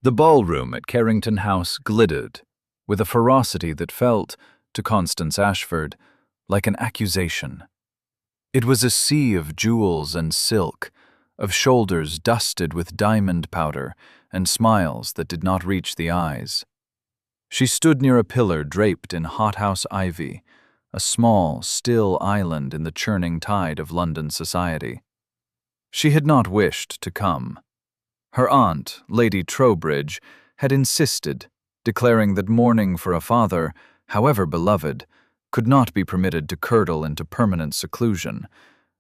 The ballroom at Carrington House glittered, with a ferocity that felt, to Constance Ashford, like an accusation. It was a sea of jewels and silk, of shoulders dusted with diamond powder and smiles that did not reach the eyes. She stood near a pillar draped in hothouse ivy, a small, still island in the churning tide of London society. She had not wished to come. Her aunt, Lady Trowbridge, had insisted, declaring that mourning for a father, however beloved, could not be permitted to curdle into permanent seclusion,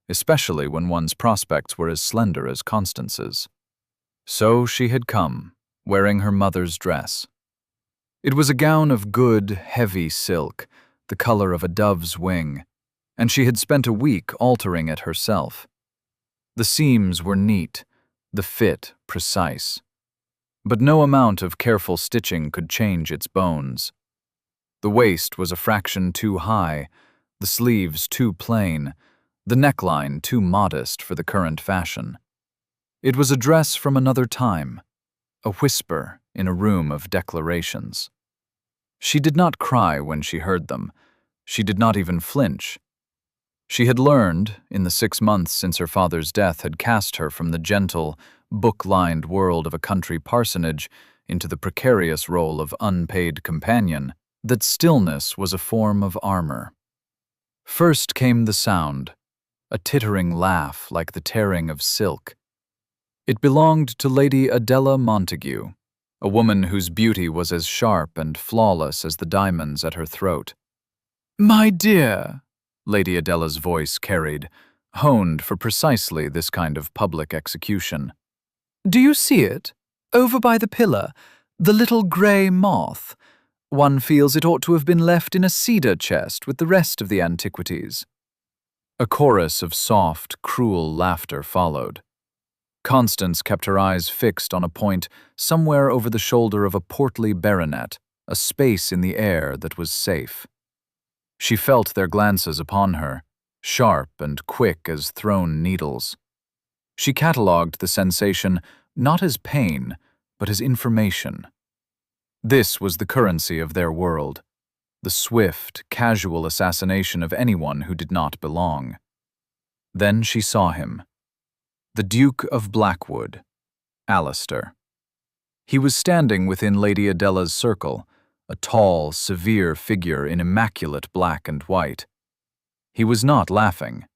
especially when one's prospects were as slender as Constance's. So she had come, wearing her mother's dress. It was a gown of good, heavy silk, the color of a dove's wing, and she had spent a week altering it herself. The seams were neat, the fit precise, but no amount of careful stitching could change its bones. The waist was a fraction too high, the sleeves too plain, the neckline too modest for the current fashion. It was a dress from another time, a whisper in a room of declarations. She did not cry when she heard them. She did not even flinch. She had learned, in the 6 months since her father's death had cast her from the gentle, book-lined world of a country parsonage into the precarious role of unpaid companion, that stillness was a form of armor. First came the sound, a tittering laugh like the tearing of silk. It belonged to Lady Adela Montague, a woman whose beauty was as sharp and flawless as the diamonds at her throat. "My dear," Lady Adela's voice carried, honed for precisely this kind of public execution. "Do you see it? Over by the pillar, the little grey moth. One feels it ought to have been left in a cedar chest with the rest of the antiquities." A chorus of soft, cruel laughter followed. Constance kept her eyes fixed on a point somewhere over the shoulder of a portly baronet, a space in the air that was safe. She felt their glances upon her, sharp and quick as thrown needles. She catalogued the sensation not as pain, but as information. This was the currency of their world, the swift, casual assassination of anyone who did not belong. Then she saw him. The Duke of Blackwood, Alistair. He was standing within Lady Adela's circle, a tall, severe figure in immaculate black and white. He was not laughing.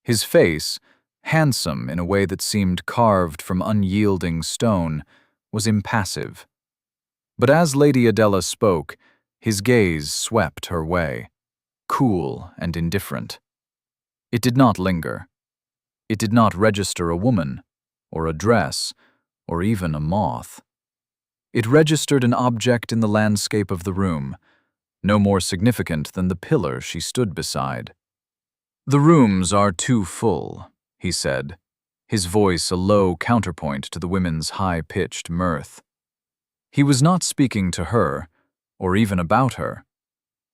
His face, handsome in a way that seemed carved from unyielding stone, was impassive. But as Lady Adela spoke, his gaze swept her way, cool and indifferent. It did not linger. It did not register a woman, or a dress, or even a moth. It registered an object in the landscape of the room, no more significant than the pillar she stood beside. "The rooms are too full," he said, his voice a low counterpoint to the women's high-pitched mirth. He was not speaking to her, or even about her.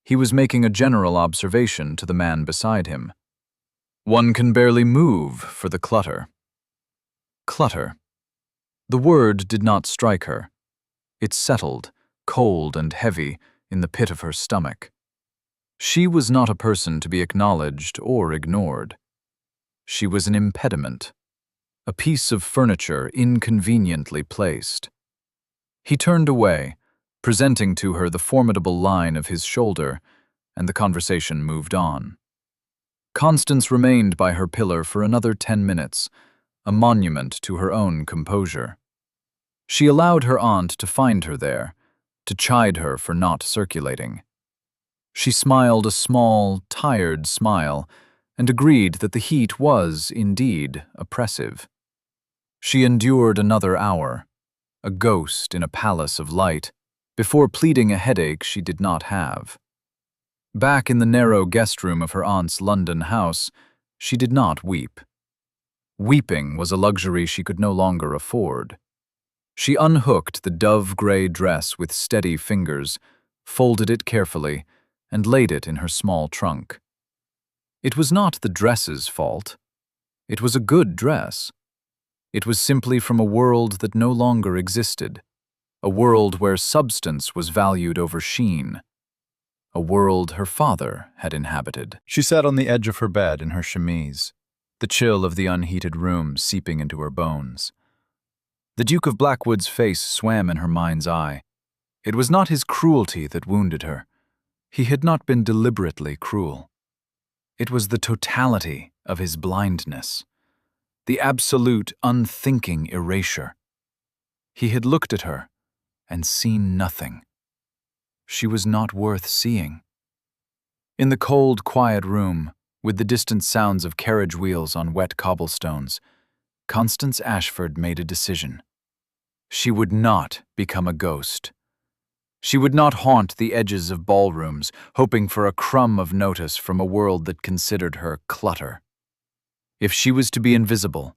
He was making a general observation to the man beside him. "One can barely move for the clutter." Clutter. The word did not strike her. It settled, cold and heavy, in the pit of her stomach. She was not a person to be acknowledged or ignored. She was an impediment, a piece of furniture inconveniently placed. He turned away, presenting to her the formidable line of his shoulder, and the conversation moved on. Constance remained by her pillar for another 10 minutes, a monument to her own composure. She allowed her aunt to find her there, to chide her for not circulating. She smiled a small, tired smile, and agreed that the heat was, indeed, oppressive. She endured another hour, a ghost in a palace of light, before pleading a headache she did not have. Back in the narrow guest room of her aunt's London house, she did not weep. Weeping was a luxury she could no longer afford. She unhooked the dove-gray dress with steady fingers, folded it carefully, and laid it in her small trunk. It was not the dress's fault. It was a good dress. It was simply from a world that no longer existed. a world where substance was valued over sheen, a world her father had inhabited. She sat on the edge of her bed in her chemise, the chill of the unheated room seeping into her bones. The Duke of Blackwood's face swam in her mind's eye. It was not his cruelty that wounded her. He had not been deliberately cruel. It was the totality of his blindness, the absolute, unthinking erasure. He had looked at her and seen nothing. She was not worth seeing. In the cold, quiet room, with the distant sounds of carriage wheels on wet cobblestones, Constance Ashford made a decision. She would not become a ghost. She would not haunt the edges of ballrooms, hoping for a crumb of notice from a world that considered her clutter. If she was to be invisible,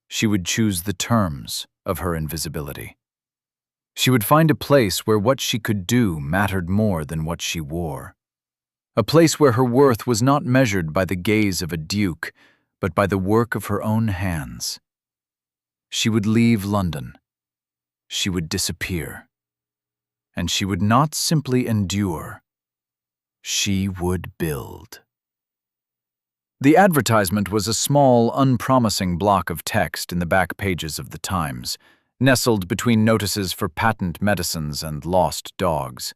she would choose the terms of her invisibility. She would find a place where what she could do mattered more than what she wore. A place where her worth was not measured by the gaze of a duke, but by the work of her own hands. She would leave London. She would disappear. And she would not simply endure. She would build. The advertisement was a small, unpromising block of text in the back pages of the Times, nestled between notices for patent medicines and lost dogs.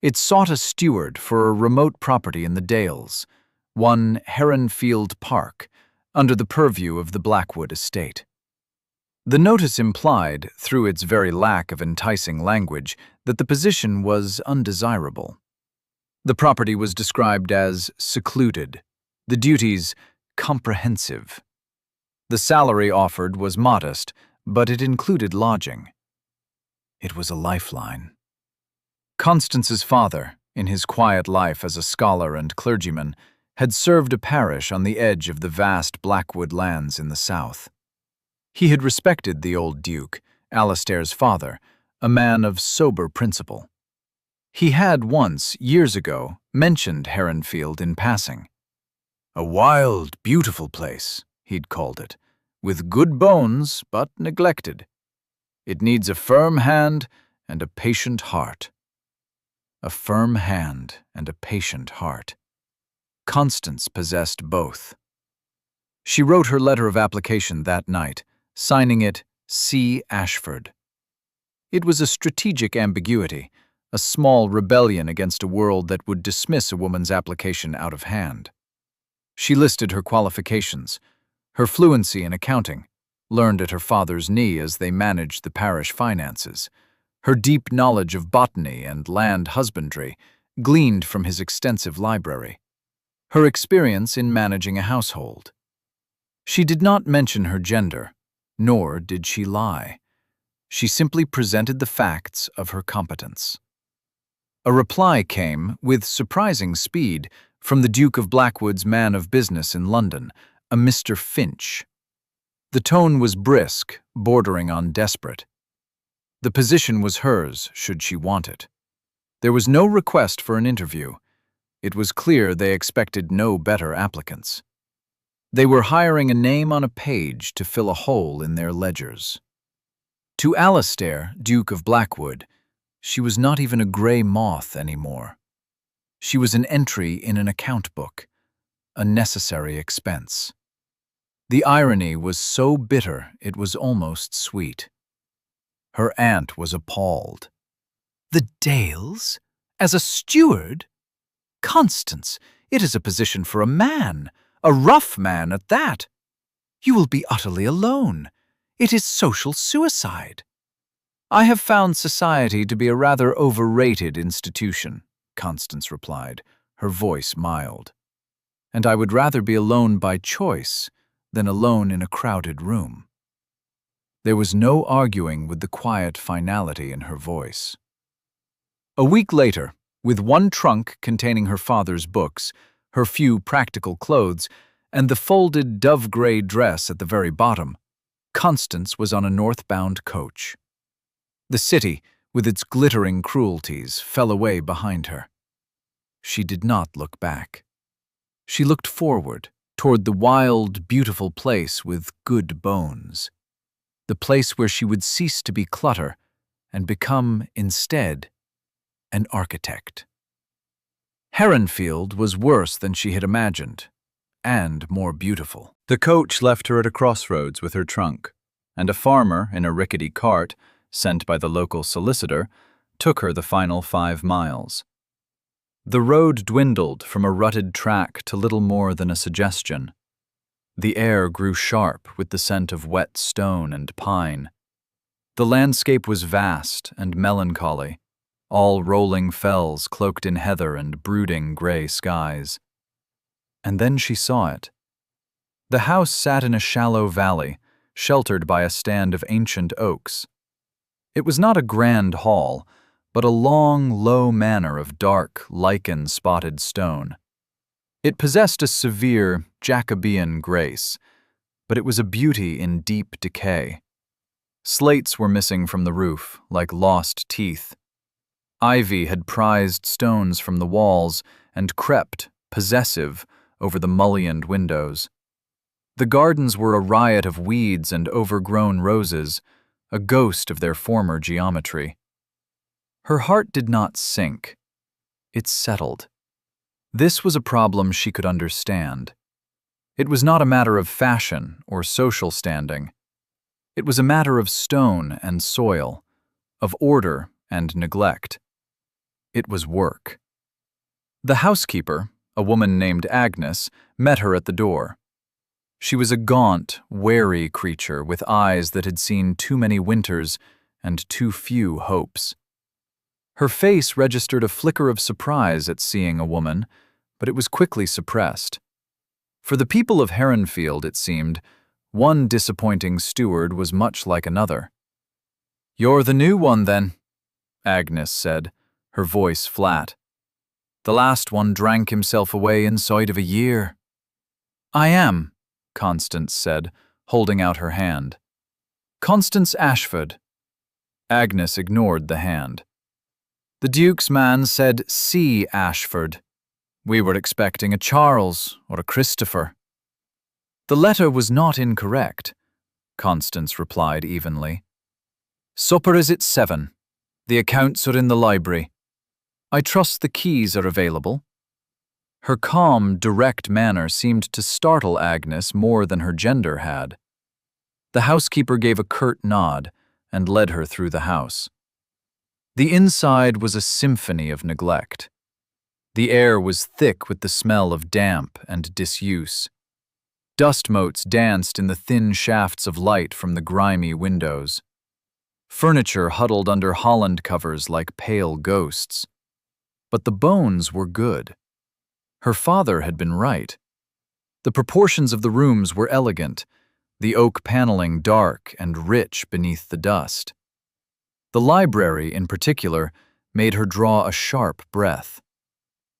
It sought a steward for a remote property in the Dales, one Heronfield Park, under the purview of the Blackwood estate. The notice implied, through its very lack of enticing language, that the position was undesirable. The property was described as secluded, the duties comprehensive. The salary offered was modest, but it included lodging. It was a lifeline. Constance's father, in his quiet life as a scholar and clergyman, had served a parish on the edge of the vast Blackwood lands in the south. He had respected the old duke, Alastair's father, a man of sober principle. He had once, years ago, mentioned Heronfield in passing. A wild, beautiful place, he'd called it, with good bones, but neglected. It needs a firm hand and a patient heart. A firm hand and a patient heart. Constance possessed both. She wrote her letter of application that night, signing it C. Ashford. It was a strategic ambiguity, a small rebellion against a world that would dismiss a woman's application out of hand. She listed her qualifications, her fluency in accounting, learned at her father's knee as they managed the parish finances, her deep knowledge of botany and land husbandry, gleaned from his extensive library, her experience in managing a household. She did not mention her gender, nor did she lie. She simply presented the facts of her competence. A reply came, with surprising speed, from the Duke of Blackwood's man of business in London, a Mr. Finch. The tone was brisk, bordering on desperate. The position was hers, should she want it. There was no request for an interview. It was clear they expected no better applicants. They were hiring a name on a page to fill a hole in their ledgers. To Alastair, Duke of Blackwood, she was not even a grey moth anymore. She was an entry in an account book, a necessary expense. The irony was so bitter it was almost sweet. Her aunt was appalled. The Dales? As a steward? Constance, it is a position for a man, a rough man at that. You will be utterly alone. It is social suicide. I have found society to be a rather overrated institution, Constance replied, her voice mild. And I would rather be alone by choice than alone in a crowded room. There was no arguing with the quiet finality in her voice. A week later, with one trunk containing her father's books, her few practical clothes, and the folded dove-gray dress at the very bottom, Constance was on a northbound coach. The city, with its glittering cruelties, fell away behind her. She did not look back. She looked forward, toward the wild, beautiful place with good bones. The place where she would cease to be clutter and become, instead, an architect. Herrenfield was worse than she had imagined, and more beautiful. The coach left her at a crossroads with her trunk, and a farmer in a rickety cart, sent by the local solicitor, took her the final 5 miles. The road dwindled from a rutted track to little more than a suggestion. The air grew sharp with the scent of wet stone and pine. The landscape was vast and melancholy, all rolling fells cloaked in heather and brooding gray skies. And then she saw it. The house sat in a shallow valley, sheltered by a stand of ancient oaks. It was not a grand hall, but a long, low manor of dark, lichen-spotted stone. It possessed a severe, Jacobean grace, but it was a beauty in deep decay. Slates were missing from the roof, like lost teeth. Ivy had prized stones from the walls and crept, possessive, over the mullioned windows. The gardens were a riot of weeds and overgrown roses, a ghost of their former geometry. Her heart did not sink. It settled. This was a problem she could understand. It was not a matter of fashion or social standing. It was a matter of stone and soil, of order and neglect. It was work. The housekeeper, a woman named Agnes, met her at the door. She was a gaunt, wary creature with eyes that had seen too many winters and too few hopes. Her face registered a flicker of surprise at seeing a woman, but it was quickly suppressed. For the people of Herrenfield, it seemed, one disappointing steward was much like another. "You're the new one, then," Agnes said, her voice flat. "The last one drank himself away inside of a year." "I am," Constance said, holding out her hand. "Constance Ashford." Agnes ignored the hand. "The Duke's man said C. Ashford. We were expecting a Charles or a Christopher." "The letter was not incorrect," Constance replied evenly. "Supper is at 7. The accounts are in the library. I trust the keys are available." Her calm, direct manner seemed to startle Agnes more than her gender had. The housekeeper gave a curt nod and led her through the house. The inside was a symphony of neglect. The air was thick with the smell of damp and disuse. Dust motes danced in the thin shafts of light from the grimy windows. Furniture huddled under Holland covers like pale ghosts. But the bones were good. Her father had been right. The proportions of the rooms were elegant, the oak paneling dark and rich beneath the dust. The library, in particular, made her draw a sharp breath.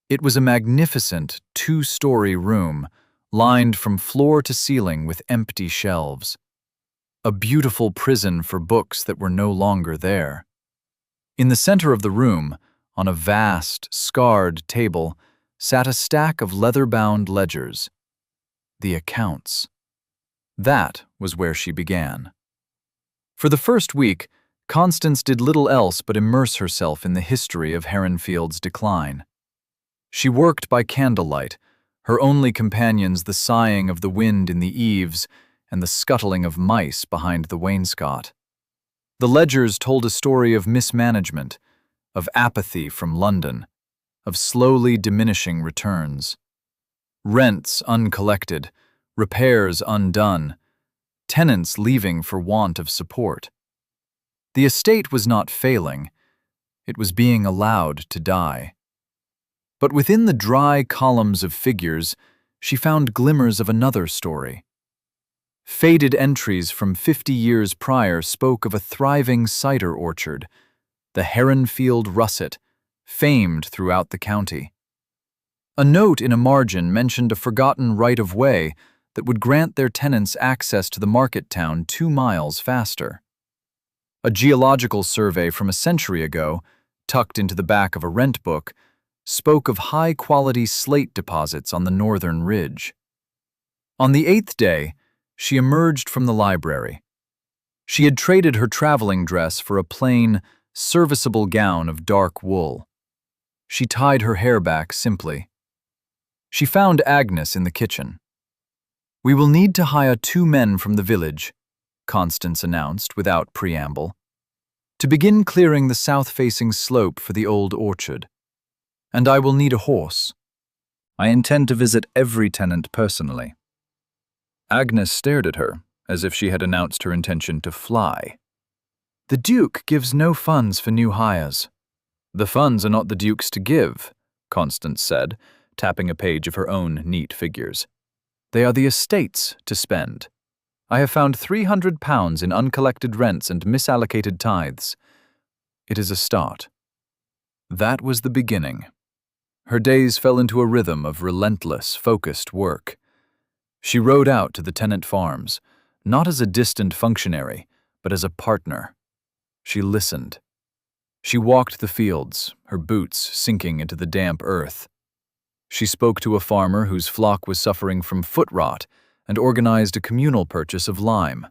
It was a magnificent 2-story room, lined from floor to ceiling with empty shelves. A beautiful prison for books that were no longer there. In the center of the room, on a vast, scarred table, sat a stack of leather-bound ledgers. The accounts. That was where she began. For the first week, Constance did little else but immerse herself in the history of Herrenfield's decline. She worked by candlelight, her only companions the sighing of the wind in the eaves and the scuttling of mice behind the wainscot. The ledgers told a story of mismanagement, of apathy from London, of slowly diminishing returns. Rents uncollected, repairs undone, tenants leaving for want of support. The estate was not failing, it was being allowed to die. But within the dry columns of figures, she found glimmers of another story. Faded entries from 50 years prior spoke of a thriving cider orchard, the Herrenfield Russet, famed throughout the county. A note in a margin mentioned a forgotten right-of-way that would grant their tenants access to the market town 2 miles faster. A geological survey from a century ago, tucked into the back of a rent book, spoke of high-quality slate deposits on the northern ridge. On the 8th day, she emerged from the library. She had traded her traveling dress for a plain, serviceable gown of dark wool. She tied her hair back simply. She found Agnes in the kitchen. "We will need to hire 2 men from the village," Constance announced without preamble, "to begin clearing the south-facing slope for the old orchard. And I will need a horse. I intend to visit every tenant personally." Agnes stared at her, as if she had announced her intention to fly. "The Duke gives no funds for new hires." "The funds are not the Duke's to give," Constance said, tapping a page of her own neat figures. "They are the estate's to spend. I have found £300 in uncollected rents and misallocated tithes. It is a start." That was the beginning. Her days fell into a rhythm of relentless, focused work. She rode out to the tenant farms, not as a distant functionary, but as a partner. She listened. She walked the fields, her boots sinking into the damp earth. She spoke to a farmer whose flock was suffering from foot rot and organized a communal purchase of lime.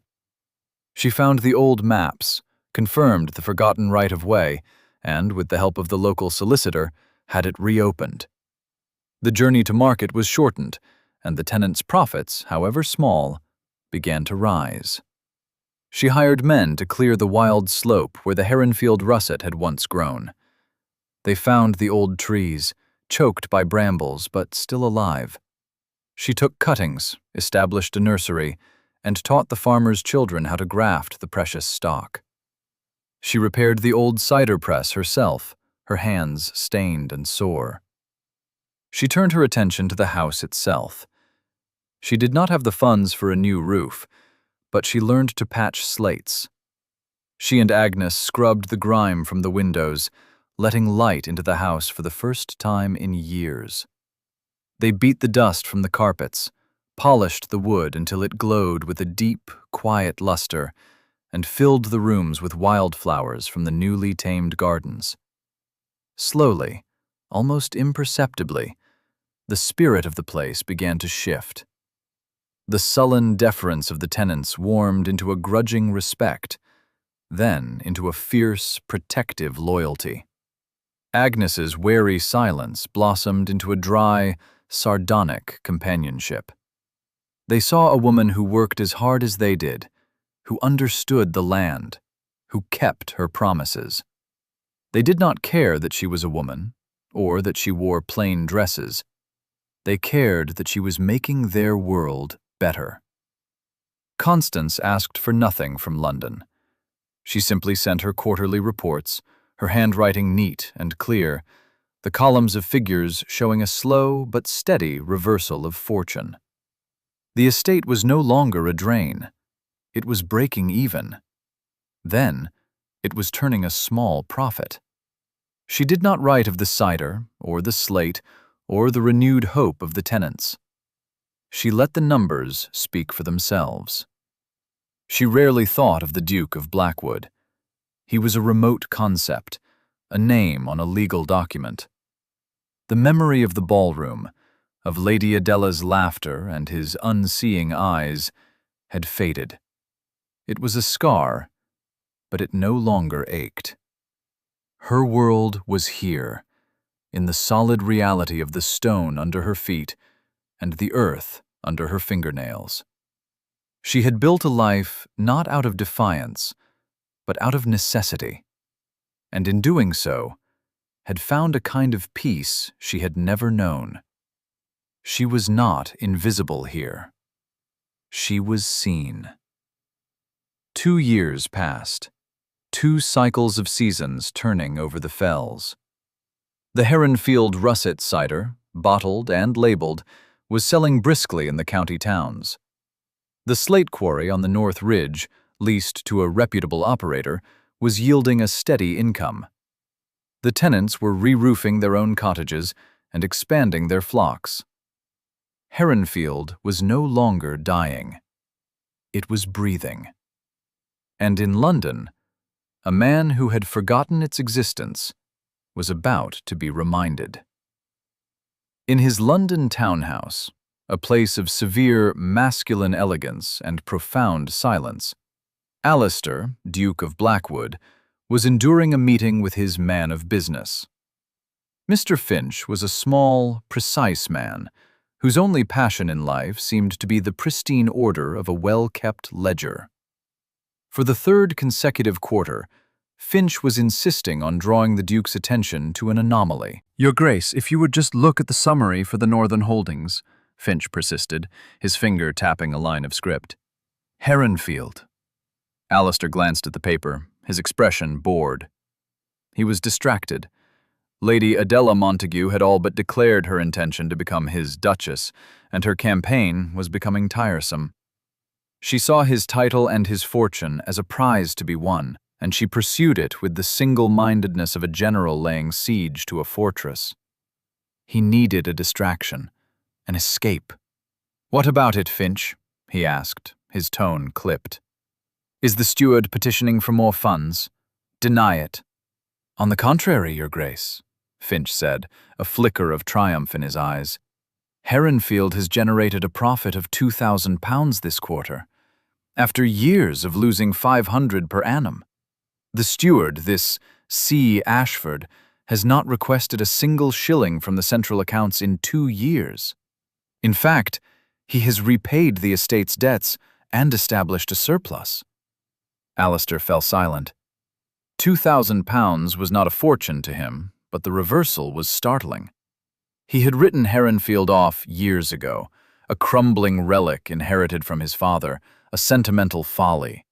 She found the old maps, confirmed the forgotten right-of-way, and, with the help of the local solicitor, had it reopened. The journey to market was shortened, and the tenants' profits, however small, began to rise. She hired men to clear the wild slope where the Heronfield russet had once grown. They found the old trees, choked by brambles but still alive. She took cuttings, established a nursery, and taught the farmers' children how to graft the precious stock. She repaired the old cider press herself, her hands stained and sore. She turned her attention to the house itself. She did not have the funds for a new roof, but she learned to patch slates. She and Agnes scrubbed the grime from the windows, letting light into the house for the first time in years. They beat the dust from the carpets, polished the wood until it glowed with a deep, quiet luster, and filled the rooms with wildflowers from the newly tamed gardens. Slowly, almost imperceptibly, the spirit of the place began to shift. The sullen deference of the tenants warmed into a grudging respect, then into a fierce, protective loyalty. Agnes's wary silence blossomed into a dry, sardonic companionship. They saw a woman who worked as hard as they did, who understood the land, who kept her promises. They did not care that she was a woman, or that she wore plain dresses. They cared that she was making their world better. Constance asked for nothing from London. She simply sent her quarterly reports, her handwriting neat and clear, the columns of figures showing a slow but steady reversal of fortune. The estate was no longer a drain. It was breaking even. Then, it was turning a small profit. She did not write of the cider, or the slate, or the renewed hope of the tenants. She let the numbers speak for themselves. She rarely thought of the Duke of Blackwood. He was a remote concept, a name on a legal document. The memory of the ballroom, of Lady Adela's laughter and his unseeing eyes, had faded. It was a scar, but it no longer ached. Her world was here, in the solid reality of the stone under her feet and the earth under her fingernails. She had built a life not out of defiance, but out of necessity, and in doing so, had found a kind of peace she had never known. She was not invisible here. She was seen. 2 years passed, 2 cycles of seasons turning over the fells. The Heronfield russet cider, bottled and labeled, was selling briskly in the county towns. The slate quarry on the North Ridge, leased to a reputable operator, was yielding a steady income. The tenants were re-roofing their own cottages and expanding their flocks. Heronfield was no longer dying. It was breathing. And in London, a man who had forgotten its existence was about to be reminded. In his London townhouse, a place of severe masculine elegance and profound silence, Alistair, Duke of Blackwood, was enduring a meeting with his man of business. Mr. Finch was a small, precise man, whose only passion in life seemed to be the pristine order of a well-kept ledger. For the third consecutive quarter, Finch was insisting on drawing the Duke's attention to an anomaly. "Your Grace, if you would just look at the summary for the Northern Holdings," Finch persisted, his finger tapping a line of script. Heronfield. Alistair glanced at the paper, his expression bored. He was distracted. Lady Adela Montague had all but declared her intention to become his Duchess, and her campaign was becoming tiresome. She saw his title and his fortune as a prize to be won, and she pursued it with the single-mindedness of a general laying siege to a fortress. He needed a distraction, an escape. "What about it, Finch?" he asked, his tone clipped. "Is the steward petitioning for more funds? Deny it." "On the contrary, Your Grace," Finch said, a flicker of triumph in his eyes. "Heronfield has generated a profit of £2,000 this quarter, after years of losing 500 per annum. The steward, this C. Ashford, has not requested a single shilling from the central accounts in 2 years. In fact, he has repaid the estate's debts and established a surplus." Alistair fell silent. £2,000 was not a fortune to him, but the reversal was startling. He had written Heronfield off years ago, a crumbling relic inherited from his father, a sentimental folly.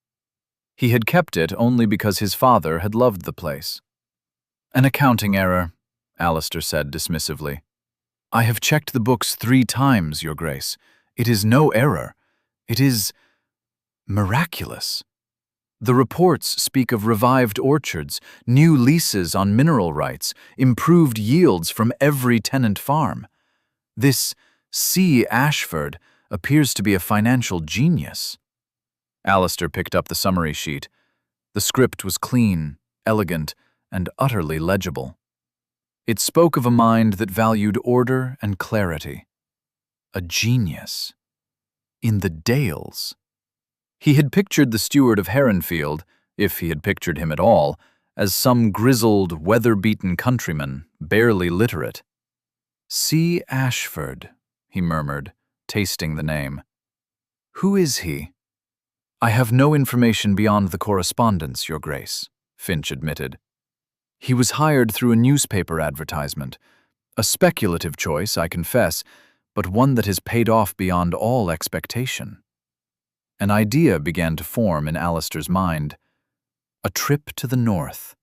He had kept it only because his father had loved the place. "An accounting error," Alistair said dismissively. "I have checked the books 3 times, Your Grace. It is no error. It is miraculous. The reports speak of revived orchards, new leases on mineral rights, improved yields from every tenant farm. This C. Ashford appears to be a financial genius." Alistair picked up the summary sheet. The script was clean, elegant, and utterly legible. It spoke of a mind that valued order and clarity. A genius. In the Dales. He had pictured the steward of Heronfield, if he had pictured him at all, as some grizzled, weather-beaten countryman, barely literate. "C. Ashford," he murmured, tasting the name. "Who is he?" "I have no information beyond the correspondence, Your Grace," Finch admitted. "He was hired through a newspaper advertisement. A speculative choice, I confess, but one that has paid off beyond all expectation." An idea began to form in Alistair's mind. A trip to the north.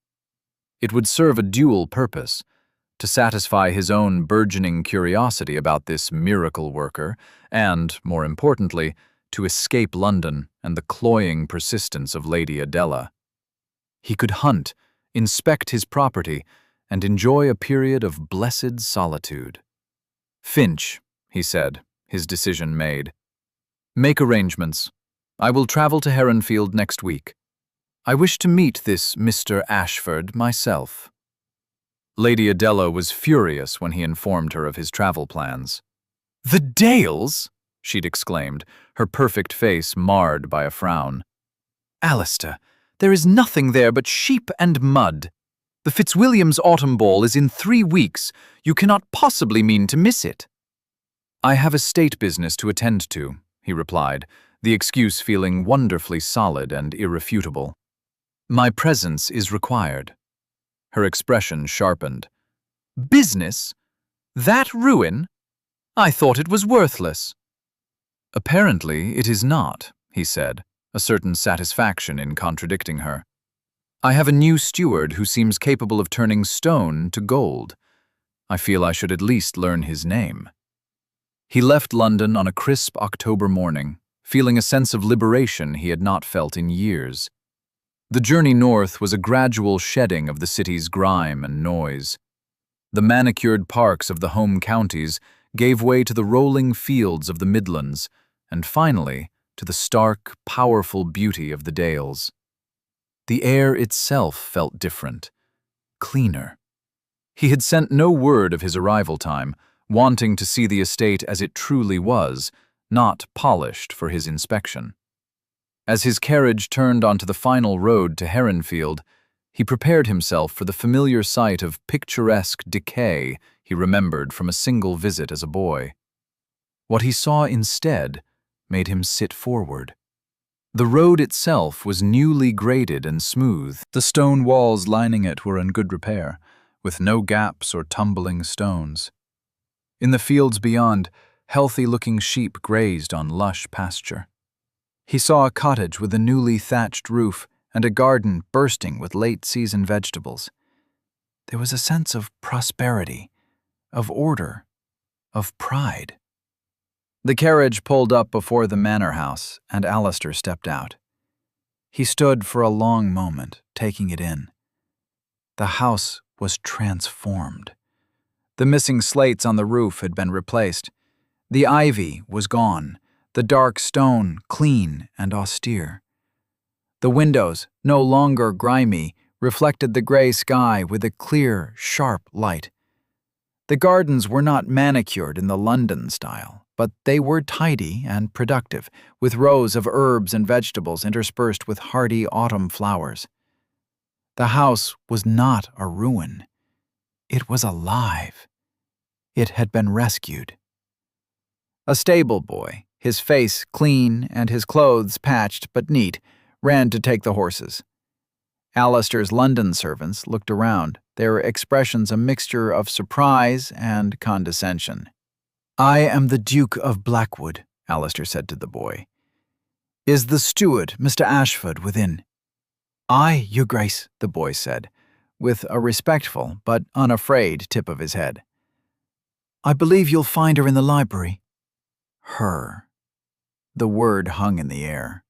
It would serve a dual purpose, to satisfy his own burgeoning curiosity about this miracle worker, and, more importantly, to escape London and the cloying persistence of Lady Adela. He could hunt, inspect his property, and enjoy a period of blessed solitude. "Finch," he said, his decision made. "Make arrangements. I will travel to Heronfield next week. I wish to meet this Mr. Ashford myself." Lady Adela was furious when he informed her of his travel plans. "The Dales!" she'd exclaimed, her perfect face marred by a frown. "Alistair, there is nothing there but sheep and mud. The Fitzwilliam's autumn ball is in 3 weeks. You cannot possibly mean to miss it." "I have estate business to attend to," he replied, the excuse feeling wonderfully solid and irrefutable. "My presence is required." Her expression sharpened. "Business? That ruin? I thought it was worthless." "Apparently it is not," he said, a certain satisfaction in contradicting her. "I have a new steward who seems capable of turning stone to gold. I feel I should at least learn his name." He left London on a crisp October morning, feeling a sense of liberation he had not felt in years. The journey north was a gradual shedding of the city's grime and noise. The manicured parks of the home counties gave way to the rolling fields of the Midlands, and finally to the stark, powerful beauty of the Dales. The air itself felt different, cleaner. He had sent no word of his arrival time, wanting to see the estate as it truly was, not polished for his inspection. As his carriage turned onto the final road to Heronfield, He prepared himself for the familiar sight of picturesque decay he remembered from a single visit as a boy. What he saw instead made him sit forward. The road itself was newly graded and smooth. The stone walls lining it were in good repair, with no gaps or tumbling stones. In the fields beyond, healthy-looking sheep grazed on lush pasture. He saw a cottage with a newly thatched roof and a garden bursting with late-season vegetables. There was a sense of prosperity, of order, of pride. The carriage pulled up before the manor house, and Alistair stepped out. He stood for a long moment, taking it in. The house was transformed. The missing slates on the roof had been replaced. The ivy was gone, the dark stone clean and austere. The windows, no longer grimy, reflected the gray sky with a clear, sharp light. The gardens were not manicured in the London style, but they were tidy and productive, with rows of herbs and vegetables interspersed with hardy autumn flowers. The house was not a ruin. It was alive. It had been rescued. A stable boy, his face clean and his clothes patched but neat, ran to take the horses. Alistair's London servants looked around, their expressions a mixture of surprise and condescension. "I am the Duke of Blackwood," Alistair said to the boy. "Is the steward, Mr. Ashford, within?" "Aye, your grace," the boy said, with a respectful but unafraid tip of his head. "I believe you'll find her in the library." Her. The word hung in the air.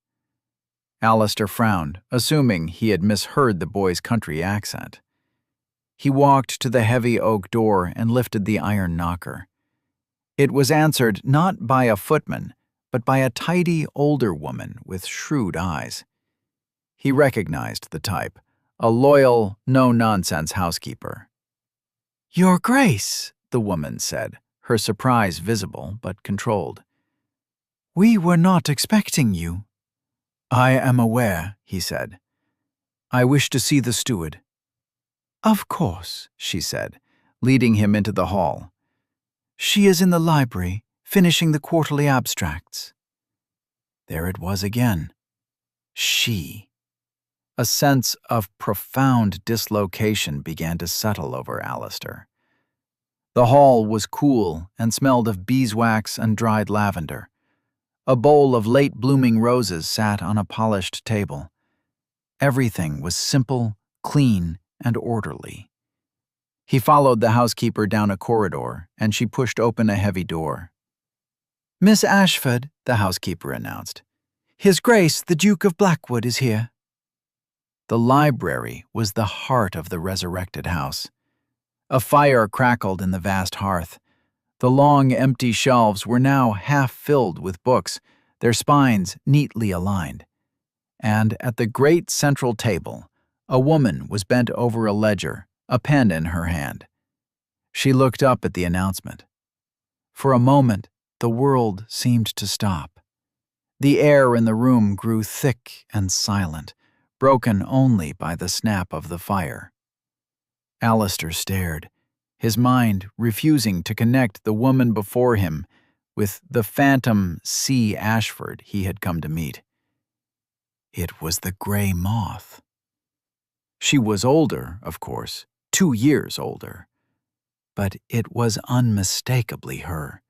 Alistair frowned, assuming he had misheard the boy's country accent. He walked to the heavy oak door and lifted the iron knocker. It was answered not by a footman, but by a tidy older woman with shrewd eyes. He recognized the type, a loyal, no-nonsense housekeeper. "Your Grace," the woman said, her surprise visible but controlled. "We were not expecting you." "I am aware," he said. "I wish to see the steward." "Of course," she said, leading him into the hall. "She is in the library, finishing the quarterly abstracts." There it was again. She. A sense of profound dislocation began to settle over Alistair. The hall was cool and smelled of beeswax and dried lavender. A bowl of late-blooming roses sat on a polished table. Everything was simple, clean, and orderly. He followed the housekeeper down a corridor, and she pushed open a heavy door. "Miss Ashford," the housekeeper announced. "His Grace, the Duke of Blackwood, is here." The library was the heart of the resurrected house. A fire crackled in the vast hearth. The long, empty shelves were now half filled with books, their spines neatly aligned. And at the great central table, a woman was bent over a ledger, a pen in her hand. She looked up at the announcement. For a moment, the world seemed to stop. The air in the room grew thick and silent, broken only by the snap of the fire. Alistair stared, his mind refusing to connect the woman before him with the phantom C. Ashford he had come to meet. It was the gray moth. She was older, of course, 2 years older, but it was unmistakably her.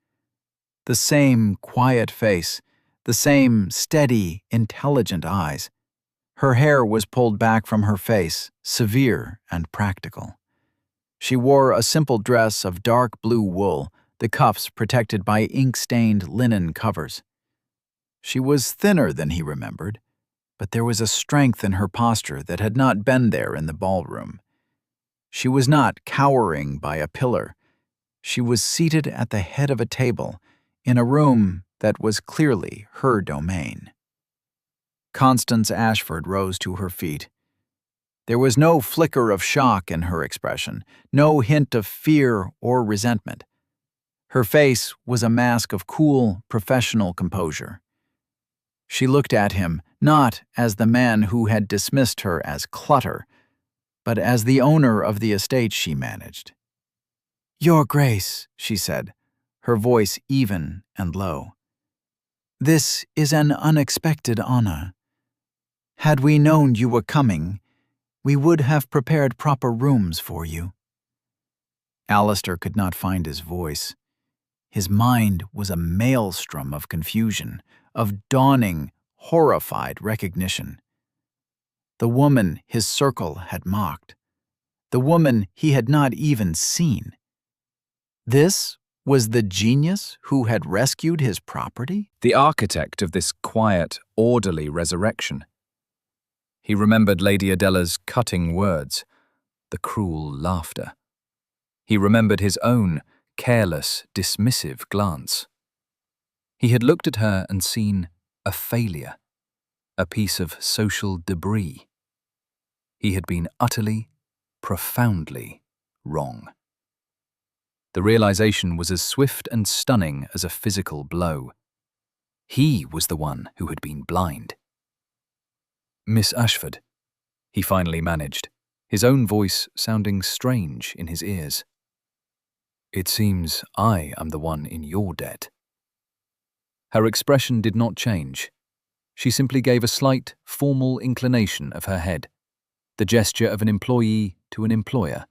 The same quiet face, the same steady, intelligent eyes. Her hair was pulled back from her face, severe and practical. She wore a simple dress of dark blue wool, the cuffs protected by ink-stained linen covers. She was thinner than he remembered, but there was a strength in her posture that had not been there in the ballroom. She was not cowering by a pillar. She was seated at the head of a table in a room that was clearly her domain. Constance Ashford rose to her feet. There was no flicker of shock in her expression, no hint of fear or resentment. Her face was a mask of cool, professional composure. She looked at him not as the man who had dismissed her as clutter, but as the owner of the estate she managed. "Your Grace," she said, her voice even and low, "this is an unexpected honor. Had we known you were coming, we would have prepared proper rooms for you." Alistair could not find his voice. His mind was a maelstrom of confusion, of dawning, horrified recognition. The woman his circle had mocked. The woman he had not even seen. This was the genius who had rescued his property? The architect of this quiet, orderly resurrection. He remembered Lady Adela's cutting words, the cruel laughter. He remembered his own careless, dismissive glance. He had looked at her and seen a failure, a piece of social debris. He had been utterly, profoundly wrong. The realization was as swift and stunning as a physical blow. He was the one who had been blind. "Miss Ashford," he finally managed, his own voice sounding strange in his ears. "It seems I am the one in your debt." Her expression did not change. She simply gave a slight, formal inclination of her head, the gesture of an employee to an employer.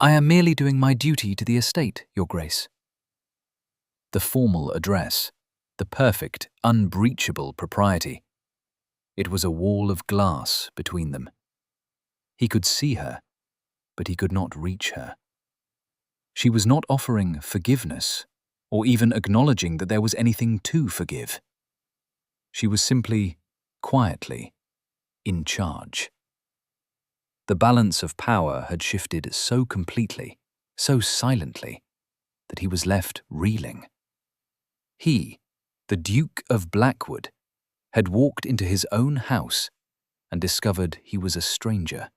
"I am merely doing my duty to the estate, Your Grace." The formal address, the perfect, unbreachable propriety. It was a wall of glass between them. He could see her, but he could not reach her. She was not offering forgiveness, or even acknowledging that there was anything to forgive. She was simply, quietly, in charge. The balance of power had shifted so completely, so silently, that he was left reeling. He, the Duke of Blackwood, had walked into his own house and discovered he was a stranger,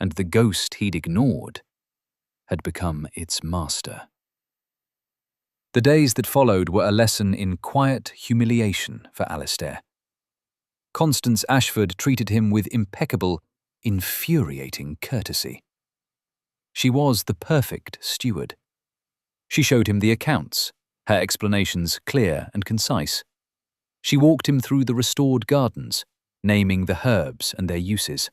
and the ghost he'd ignored had become its master. The days that followed were a lesson in quiet humiliation for Alistair. Constance Ashford treated him with impeccable, infuriating courtesy. She was the perfect steward. She showed him the accounts, her explanations clear and concise. She walked him through the restored gardens, naming the herbs and their uses.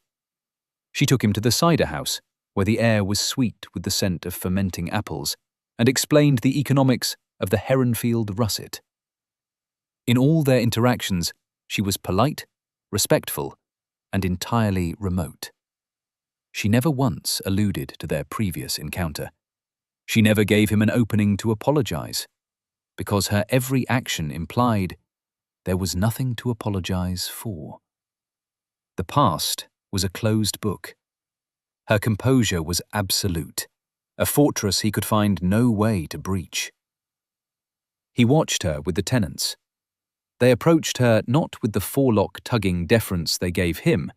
She took him to the cider house, where the air was sweet with the scent of fermenting apples, and explained the economics of the Heronfield russet. In all their interactions, she was polite, respectful, and entirely remote. She never once alluded to their previous encounter. She never gave him an opening to apologize, because her every action implied there was nothing to apologize for. The past was a closed book. Her composure was absolute, a fortress he could find no way to breach. He watched her with the tenants. They approached her not with the forelock-tugging deference they gave him,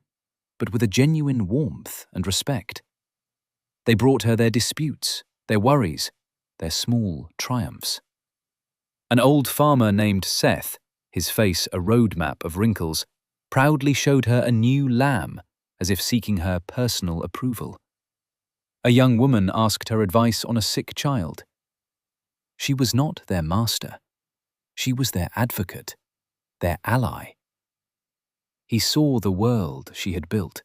but with a genuine warmth and respect. They brought her their disputes, their worries, their small triumphs. An old farmer named Seth, his face a roadmap of wrinkles, proudly showed her a new lamb, as if seeking her personal approval. A young woman asked her advice on a sick child. She was not their master. She was their advocate, their ally. He saw the world she had built,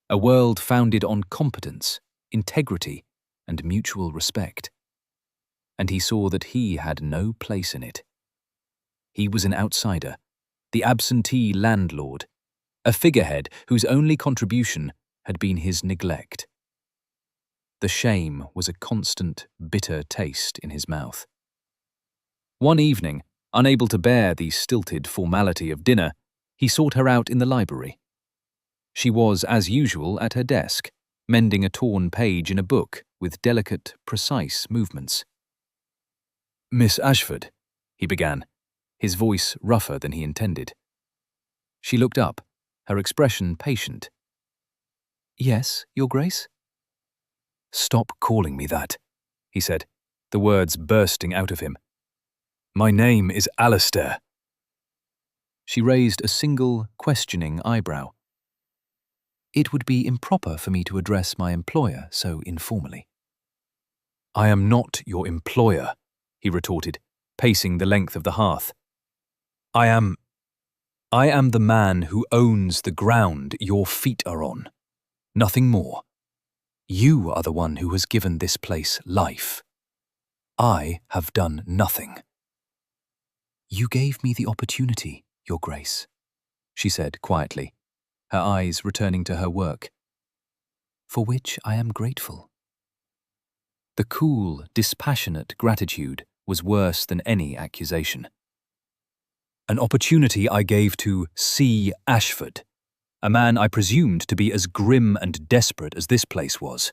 a world founded on competence, integrity, and mutual respect. And he saw that he had no place in it. He was an outsider, the absentee landlord, a figurehead whose only contribution had been his neglect. The shame was a constant, bitter taste in his mouth. One evening, unable to bear the stilted formality of dinner, he sought her out in the library. She was, as usual, at her desk, mending a torn page in a book with delicate, precise movements. "Miss Ashford," he began, his voice rougher than he intended. She looked up, her expression patient. "Yes, Your Grace?" "Stop calling me that," he said, the words bursting out of him. "My name is Alistair." She raised a single, questioning eyebrow. It would be improper for me to address my employer so informally. I am not your employer, he retorted, pacing the length of the hearth. I am the man who owns the ground your feet are on. Nothing more. You are the one who has given this place life. I have done nothing. You gave me the opportunity, Your Grace, she said quietly, her eyes returning to her work, for which I am grateful. The cool, dispassionate gratitude was worse than any accusation. An opportunity I gave to C. Ashford, a man I presumed to be as grim and desperate as this place was,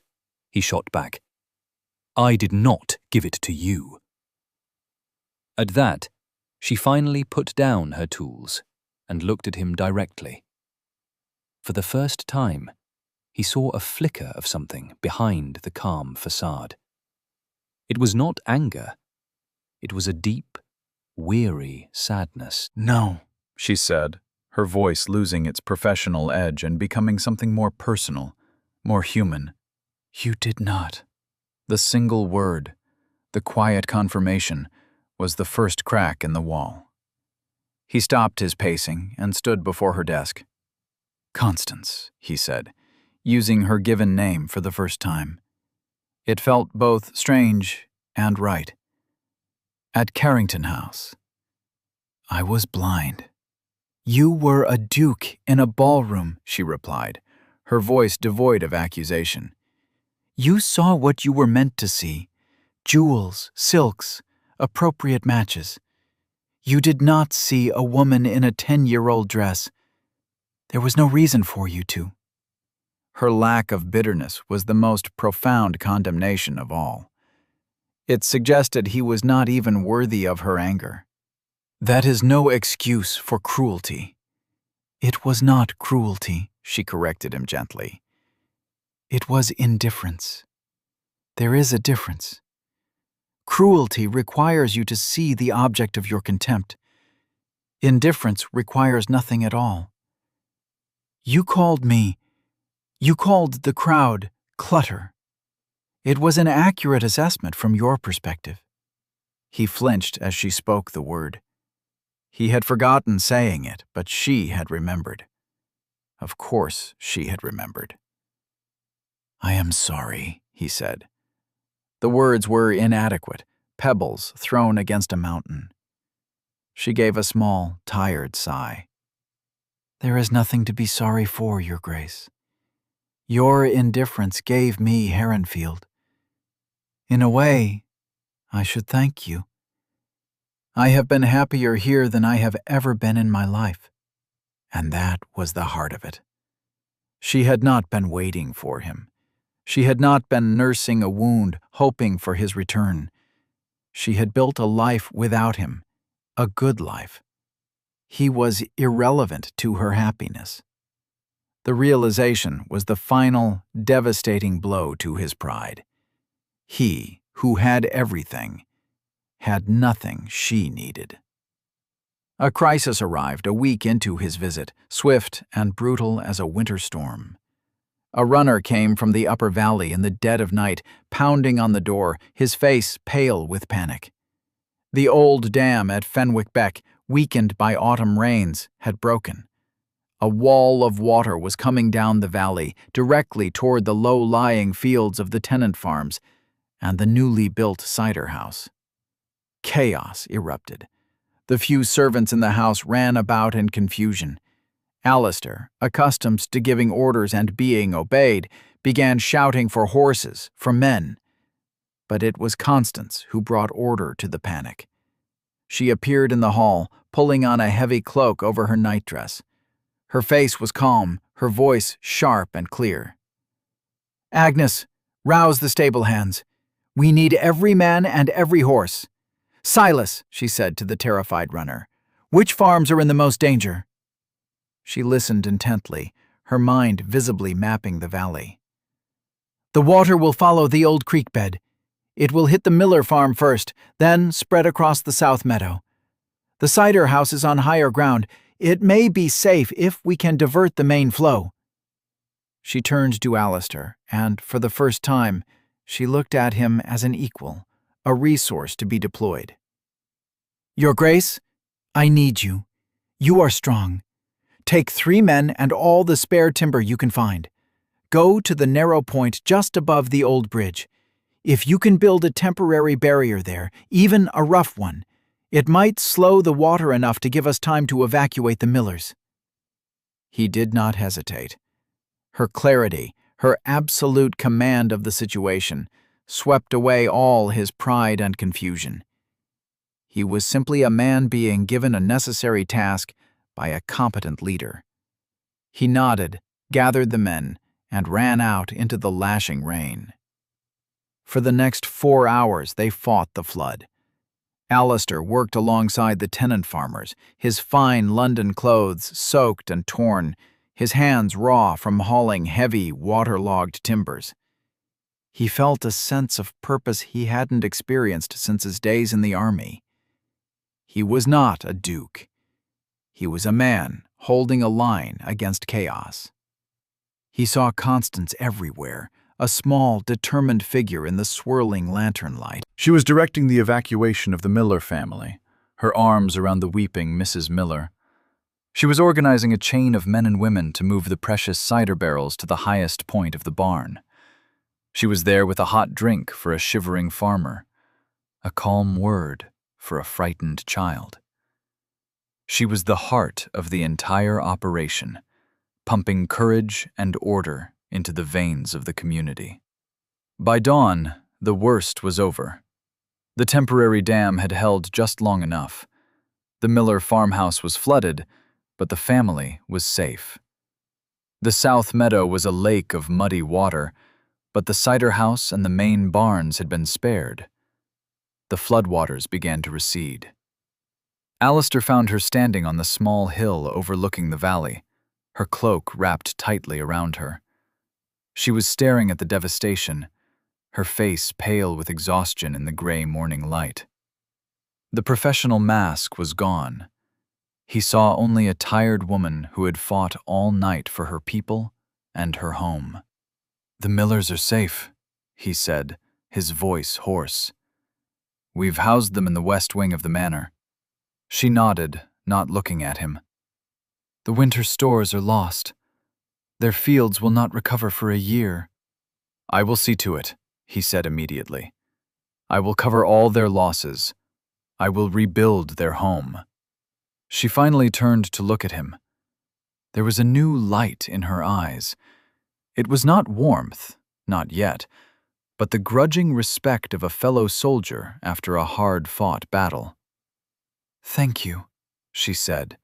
he shot back. I did not give it to you. At that, she finally put down her tools and looked at him directly. For the first time, he saw a flicker of something behind the calm facade. It was not anger. It was a deep, weary sadness. No, she said, her voice losing its professional edge and becoming something more personal, more human. you did not. The single word, the quiet confirmation, was the first crack in the wall. He stopped his pacing and stood before her desk. Constance, he said, using her given name for the first time. It felt both strange and right. At Carrington House. I was blind. You were a duke in a ballroom, she replied, her voice devoid of accusation. You saw what you were meant to see. Jewels, silks, appropriate matches. You did not see a woman in a 10-year-old dress. There was no reason for you to. Her lack of bitterness was the most profound condemnation of all. It suggested he was not even worthy of her anger. That is no excuse for cruelty. It was not cruelty, she corrected him gently. It was indifference. There is a difference. Cruelty requires you to see the object of your contempt. Indifference requires nothing at all. You called the crowd clutter. It was an accurate assessment from your perspective. He flinched as she spoke the word. He had forgotten saying it, but she had remembered. Of course she had remembered. I am sorry, he said. The words were inadequate, pebbles thrown against a mountain. She gave a small, tired sigh. There is nothing to be sorry for, Your Grace. Your indifference gave me Heronfield. In a way, I should thank you. I have been happier here than I have ever been in my life. And that was the heart of it. She had not been waiting for him. She had not been nursing a wound, hoping for his return. She had built a life without him, a good life. He was irrelevant to her happiness. The realization was the final, devastating blow to his pride. He, who had everything, had nothing she needed. A crisis arrived a week into his visit, swift and brutal as a winter storm. A runner came from the upper valley in the dead of night, pounding on the door, his face pale with panic. The old dam at Fenwick Beck, weakened by autumn rains, had broken. A wall of water was coming down the valley, directly toward the low-lying fields of the tenant farms and the newly built cider house. Chaos erupted. The few servants in the house ran about in confusion. Alistair, accustomed to giving orders and being obeyed, began shouting for horses, for men. But it was Constance who brought order to the panic. She appeared in the hall, pulling on a heavy cloak over her nightdress. Her face was calm, her voice sharp and clear. Agnes, rouse the stable hands. We need every man and every horse. Silas, she said to the terrified runner, which farms are in the most danger? She listened intently, her mind visibly mapping the valley. The water will follow the old creek bed. It will hit the Miller farm first, then spread across the south meadow. The cider house is on higher ground. It may be safe if we can divert the main flow. She turned to Alistair, and, for the first time, she looked at him as an equal, a resource to be deployed. "Your Grace, I need you. You are strong. Take 3 men and all the spare timber you can find. Go to the narrow point just above the old bridge. If you can build a temporary barrier there, even a rough one, it might slow the water enough to give us time to evacuate the millers." He did not hesitate. Her clarity, her absolute command of the situation, swept away all his pride and confusion. He was simply a man being given a necessary task by a competent leader. He nodded, gathered the men, and ran out into the lashing rain. For the next 4 hours they fought the flood. Alistair worked alongside the tenant farmers, his fine London clothes soaked and torn, his hands raw from hauling heavy, waterlogged timbers. He felt a sense of purpose he hadn't experienced since his days in the army. He was not a duke. He was a man holding a line against chaos. He saw Constance everywhere, a small, determined figure in the swirling lantern light. She was directing the evacuation of the Miller family, her arms around the weeping Mrs. Miller. She was organizing a chain of men and women to move the precious cider barrels to the highest point of the barn. She was there with a hot drink for a shivering farmer, a calm word for a frightened child. She was the heart of the entire operation, pumping courage and order into the veins of the community. By dawn, the worst was over. The temporary dam had held just long enough. The Miller farmhouse was flooded, but the family was safe. The south meadow was a lake of muddy water, but the cider house and the main barns had been spared. The floodwaters began to recede. Alistair found her standing on the small hill overlooking the valley, her cloak wrapped tightly around her. She was staring at the devastation, her face pale with exhaustion in the gray morning light. The professional mask was gone. He saw only a tired woman who had fought all night for her people and her home. "The Millers are safe," he said, his voice hoarse. "We've housed them in the west wing of the manor." She nodded, not looking at him. "The winter stores are lost. Their fields will not recover for a year." "I will see to it," he said immediately. "I will cover all their losses. I will rebuild their home." She finally turned to look at him. There was a new light in her eyes. It was not warmth, not yet, but the grudging respect of a fellow soldier after a hard-fought battle. "Thank you," she said.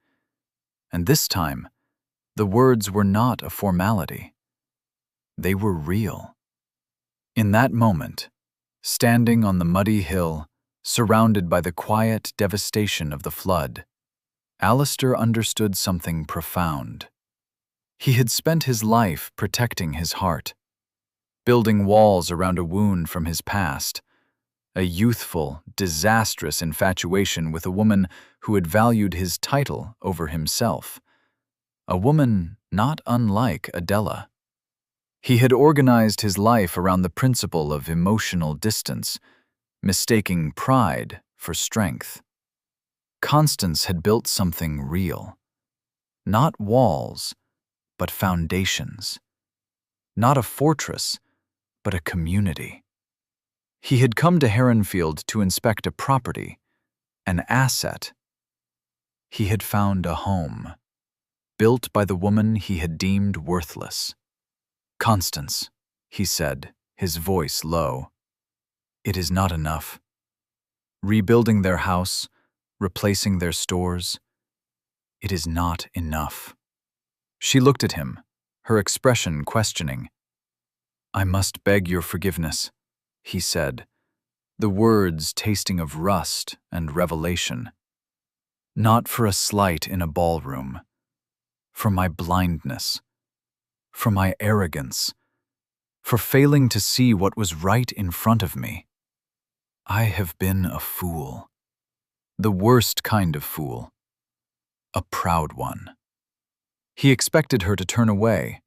And this time, the words were not a formality. They were real. In that moment, standing on the muddy hill, surrounded by the quiet devastation of the flood, Alistair understood something profound. He had spent his life protecting his heart, building walls around a wound from his past, a youthful, disastrous infatuation with a woman who had valued his title over himself, a woman not unlike Adela. He had organized his life around the principle of emotional distance, mistaking pride for strength. Constance had built something real. Not walls, but foundations. Not a fortress, but a community. He had come to Heronfield to inspect a property, an asset. He had found a home, built by the woman he had deemed worthless. "Constance," he said, his voice low, "it is not enough. Rebuilding their house, replacing their stores, it is not enough." She looked at him, her expression questioning. "I must beg your forgiveness," he said, the words tasting of rust and revelation. "Not for a slight in a ballroom, for my blindness, for my arrogance, for failing to see what was right in front of me. I have been a fool, the worst kind of fool, a proud one." He expected her to turn away,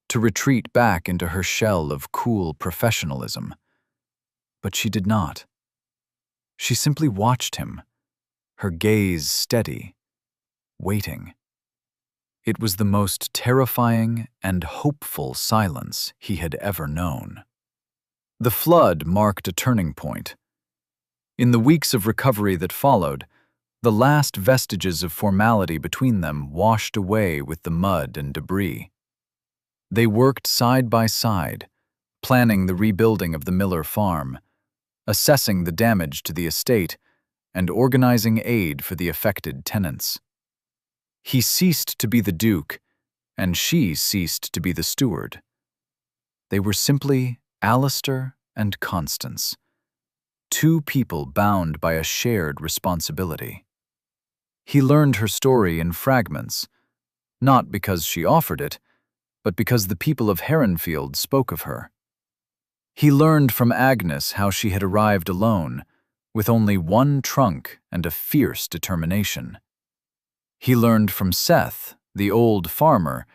to retreat back into her shell of cool professionalism. But she did not. She simply watched him, her gaze steady, waiting. It was the most terrifying and hopeful silence he had ever known. The flood marked a turning point. In the weeks of recovery that followed, the last vestiges of formality between them washed away with the mud and debris. They worked side by side, planning the rebuilding of the Miller farm, assessing the damage to the estate, and organizing aid for the affected tenants. He ceased to be the Duke, and she ceased to be the steward. They were simply Alistair and Constance, two people bound by a shared responsibility. He learned her story in fragments, not because she offered it, but because the people of Heronfield spoke of her. He learned from Agnes how she had arrived alone, with only one trunk and a fierce determination. He learned from Seth, the old farmer,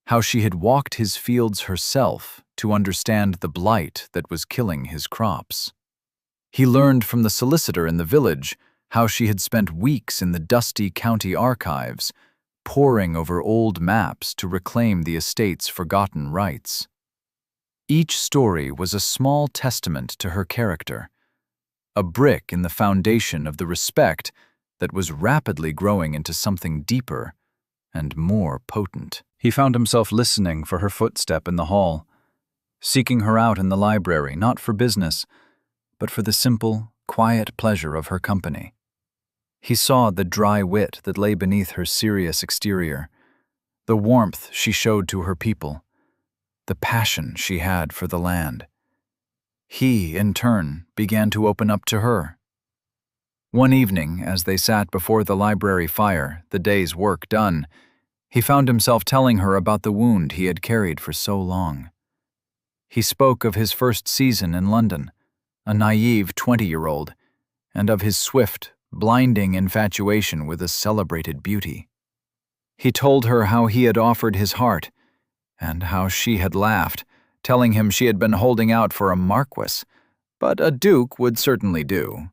how she had walked his fields herself to understand the blight that was killing his crops. He learned from the solicitor in the village how she had spent weeks in the dusty county archives, poring over old maps to reclaim the estate's forgotten rights. Each story was a small testament to her character, a brick in the foundation of the respect that was rapidly growing into something deeper and more potent. He found himself listening for her footstep in the hall, seeking her out in the library, not for business, but for the simple, quiet pleasure of her company. He saw the dry wit that lay beneath her serious exterior, the warmth she showed to her people, the passion she had for the land. He, in turn, began to open up to her. One evening, as they sat before the library fire, the day's work done, he found himself telling her about the wound he had carried for so long. He spoke of his first season in London, a naive 20-year-old, and of his swift, blinding infatuation with a celebrated beauty. He told her how he had offered his heart, and how she had laughed, telling him she had been holding out for a marquis, but a duke would certainly do.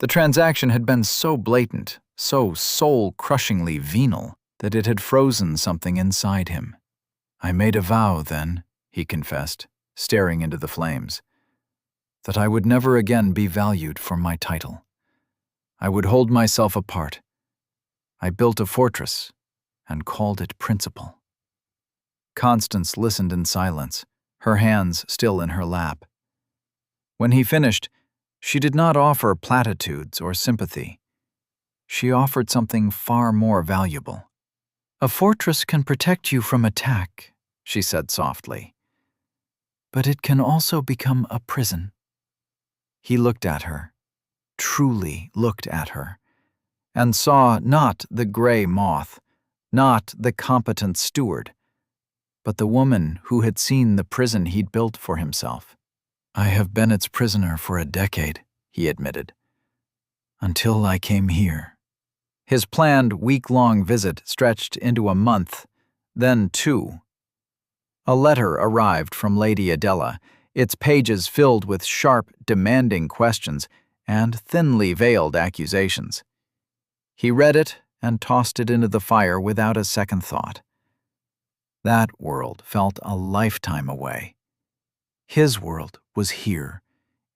The transaction had been so blatant, so soul-crushingly venal, that it had frozen something inside him. "I made a vow then," he confessed, staring into the flames, "that I would never again be valued for my title. I would hold myself apart. I built a fortress and called it principle." Constance listened in silence, her hands still in her lap. When he finished, she did not offer platitudes or sympathy. She offered something far more valuable. "A fortress can protect you from attack," she said softly, "but it can also become a prison." He looked at her, truly looked at her, and saw not the gray moth, not the competent steward, but the woman who had seen the prison he'd built for himself. "I have been its prisoner for a decade," he admitted, "until I came here." His planned week-long visit stretched into a month, then 2. A letter arrived from Lady Adela, its pages filled with sharp, demanding questions and thinly veiled accusations. He read it and tossed it into the fire without a second thought. That world felt a lifetime away. His world was here,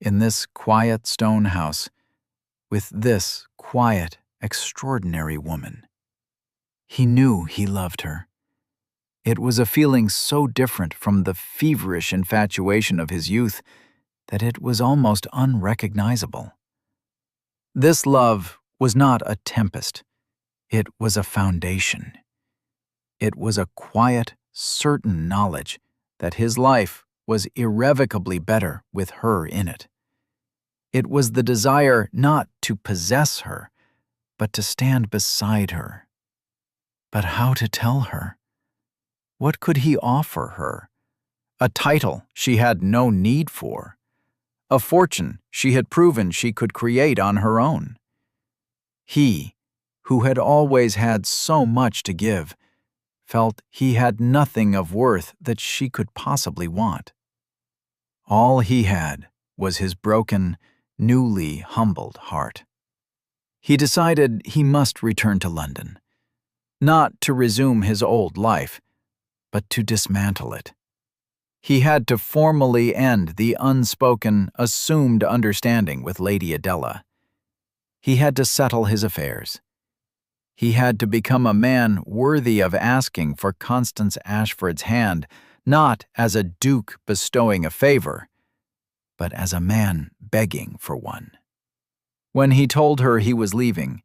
in this quiet stone house, with this quiet, extraordinary woman. He knew he loved her. It was a feeling so different from the feverish infatuation of his youth that it was almost unrecognizable. This love was not a tempest. It was a foundation. It was a quiet, certain knowledge that his life was irrevocably better with her in it. It was the desire not to possess her, but to stand beside her. But how to tell her? What could he offer her? A title she had no need for. A fortune she had proven she could create on her own. He, who had always had so much to give, felt he had nothing of worth that she could possibly want. All he had was his broken, newly humbled heart. He decided he must return to London, not to resume his old life, but to dismantle it. He had to formally end the unspoken, assumed understanding with Lady Adela. He had to settle his affairs. He had to become a man worthy of asking for Constance Ashford's hand, not as a duke bestowing a favor, but as a man begging for one. When he told her he was leaving,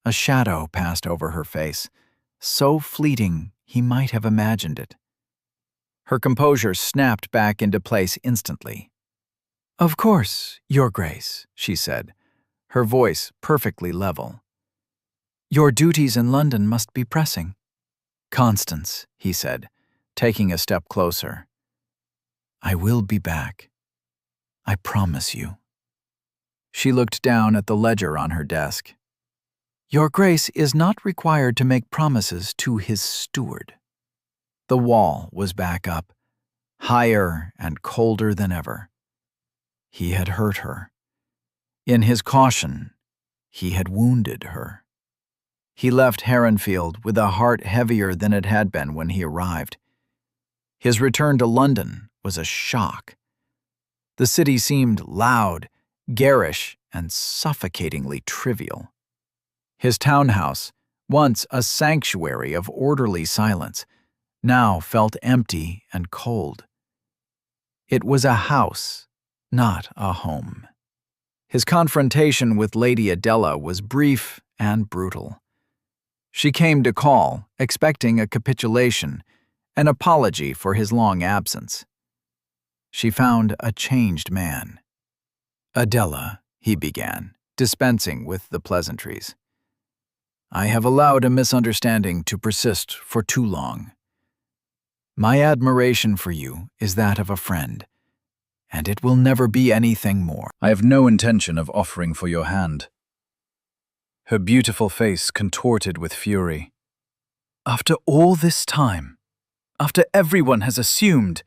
a shadow passed over her face, so fleeting he might have imagined it. Her composure snapped back into place instantly. "Of course, Your Grace," she said, her voice perfectly level. "Your duties in London must be pressing." "Constance," he said, taking a step closer, "I will be back. I promise you." She looked down at the ledger on her desk. "Your Grace is not required to make promises to his steward." The wall was back up, higher and colder than ever. He had hurt her. In his caution, he had wounded her. He left Heronfield with a heart heavier than it had been when he arrived. His return to London was a shock. The city seemed loud, garish, and suffocatingly trivial. His townhouse, once a sanctuary of orderly silence, now felt empty and cold. It was a house, not a home. His confrontation with Lady Adela was brief and brutal. She came to call, expecting a capitulation, an apology for his long absence. She found a changed man. "Adela," he began, dispensing with the pleasantries, "I have allowed a misunderstanding to persist for too long. My admiration for you is that of a friend, and it will never be anything more. I have no intention of offering for your hand." Her beautiful face contorted with fury. "After all this time, after everyone has assumed,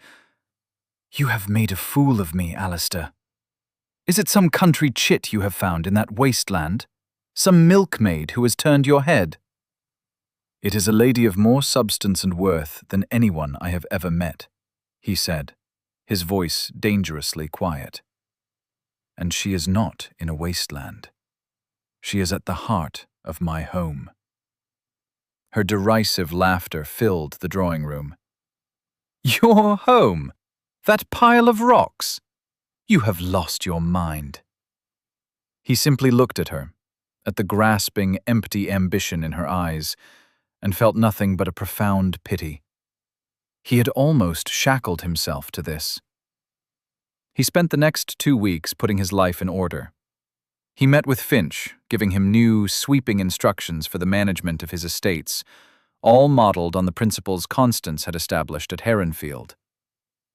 you have made a fool of me, Alistair. Is it some country chit you have found in that wasteland? Some milkmaid who has turned your head?" "It is a lady of more substance and worth than anyone I have ever met," he said, his voice dangerously quiet. "And she is not in a wasteland. She is at the heart of my home." Her derisive laughter filled the drawing room. "Your home? That pile of rocks? You have lost your mind." He simply looked at her, at the grasping, empty ambition in her eyes, and felt nothing but a profound pity. He had almost shackled himself to this. He spent the next 2 weeks putting his life in order. He met with Finch, giving him new, sweeping instructions for the management of his estates, all modeled on the principles Constance had established at Heronfield.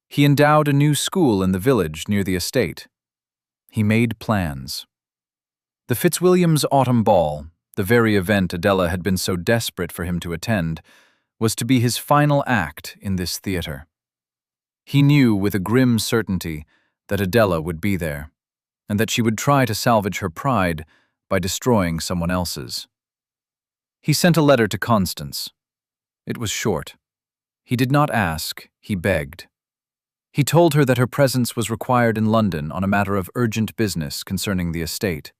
He endowed a new school in the village near the estate. He made plans. The Fitzwilliams' autumn ball, the very event Adela had been so desperate for him to attend, was to be his final act in this theater. He knew with a grim certainty that Adela would be there, and that she would try to salvage her pride by destroying someone else's. He sent a letter to Constance. It was short. He did not ask, he begged. He told her that her presence was required in London on a matter of urgent business concerning the estate.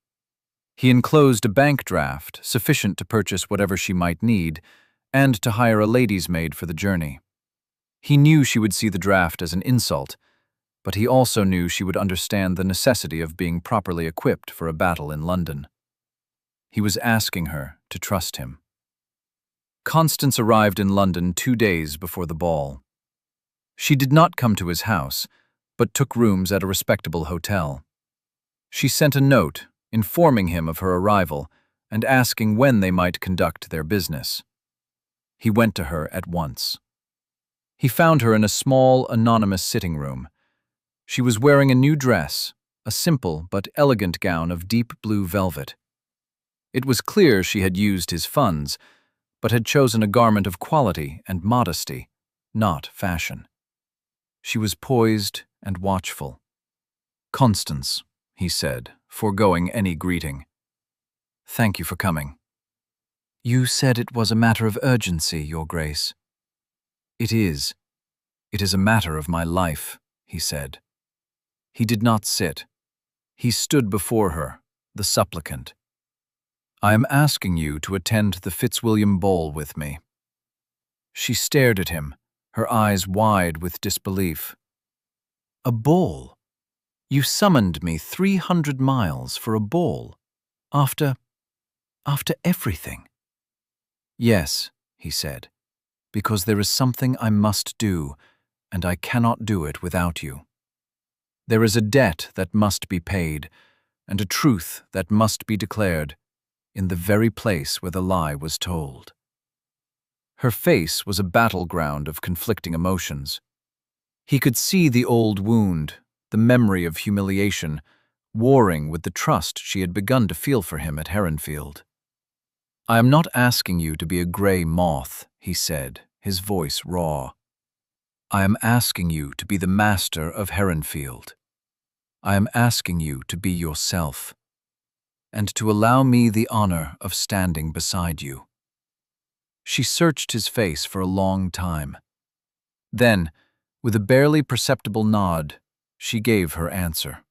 He enclosed a bank draft sufficient to purchase whatever she might need and to hire a lady's maid for the journey. He knew she would see the draft as an insult, but he also knew she would understand the necessity of being properly equipped for a battle in London. He was asking her to trust him. Constance arrived in London 2 days before the ball. She did not come to his house, but took rooms at a respectable hotel. She sent a note informing him of her arrival and asking when they might conduct their business. He went to her at once. He found her in a small, anonymous sitting room. She was wearing a new dress, a simple but elegant gown of deep blue velvet. It was clear she had used his funds, but had chosen a garment of quality and modesty, not fashion. She was poised and watchful. "Constance," he said, foregoing any greeting. "Thank you for coming." "You said it was a matter of urgency, Your Grace." "It is. It is a matter of my life," he said. He did not sit. He stood before her, the supplicant. "I am asking you to attend the Fitzwilliam ball with me." She stared at him, her eyes wide with disbelief. "A ball? You summoned me 300 miles for a ball? After everything?" "Yes," he said, "because there is something I must do, and I cannot do it without you. There is a debt that must be paid, and a truth that must be declared, in the very place where the lie was told." Her face was a battleground of conflicting emotions. He could see the old wound, the memory of humiliation, warring with the trust she had begun to feel for him at Heronfield. "I am not asking you to be a grey moth," he said, his voice raw. "I am asking you to be the master of Heronfield. I am asking you to be yourself, and to allow me the honor of standing beside you." She searched his face for a long time. Then, with a barely perceptible nod, she gave her answer.